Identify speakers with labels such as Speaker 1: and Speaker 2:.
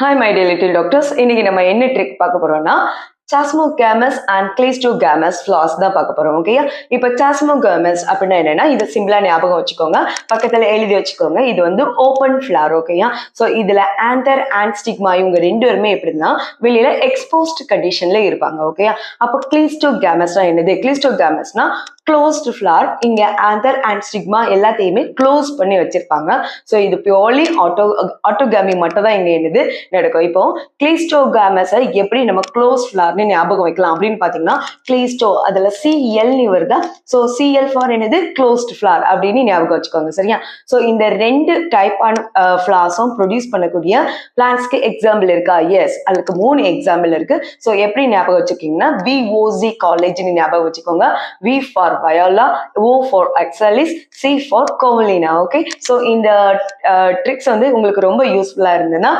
Speaker 1: Hi my dear little doctors. இன்னைக்கு நம்ம என்ன ட்ரிக் பார்க்க போறோம்னா Chasmogamous and Cleistogamous flaws தான் பார்க்க போறோம். ஓகேயா? இப்போ Chasmogamous அப்படின்னா என்னன்னா இது சிம்பிளா ஞாபகம் வச்சுக்கோங்க, பக்கத்துல எழுதி வச்சுக்கோங்க. இது வந்து ஓப்பன் ஃபிளார். ஓகேயா? ஸோ இதுல ஆந்தர் அண்ட் ஸ்டிக்மா இவங்க ரெண்டு பேருமே எப்படின்னா வெளியில எக்ஸ்போஸ்ட் கண்டிஷன்ல இருப்பாங்க. ஓகேயா? அப்போ Cleistogamous என்னது? Cleistogamous closed flower. இங்க ஆந்தர் அண்ட் ஸ்டிக்மா எல்லாத்தையுமே க்ளோஸ் பண்ணி வச்சிருப்பாங்க. ஸோ இது பியோர்லி ஆட்டோகாமி மட்டும் தான் இங்க என்னது நடக்கும். இப்போ கிளைஸ்டோகாமஸை எப்படி நம்ம க்ளோஸ் ஃபிளார்னு ஞாபகம் வைக்கலாம் அப்படின்னு பாத்தீங்கன்னா கிளைஸ்டோ அதுல சிஎல்னு வருதா, ஸோ சிஎல் ஃபார் என்னது க்ளோஸ்டு ஃபிளார் அப்படின்னு ஞாபகம் வச்சுக்கோங்க. சரியா? ஸோ இந்த ரெண்டு டைப்பான ஃபிளார்ஸும் ப்ரொடியூஸ் பண்ணக்கூடிய பிளான்ஸ்க்கு எக்ஸாம்பிள் இருக்கா? எஸ், அதுக்கு 3 எக்ஸாம்பிள் இருக்கு. ஸோ எப்படி ஞாபகம் வச்சுக்கீங்கன்னா VOC காலேஜ்னு ஞாபகம் வச்சுக்கோங்க. V for Viola, O for Oxalis, C for Comelina. Okay, so இந்த ட்ரிக்ஸ் வந்து உங்களுக்கு ரொம்ப யூஸ்ஃபுல்லா இருந்ததுன்னா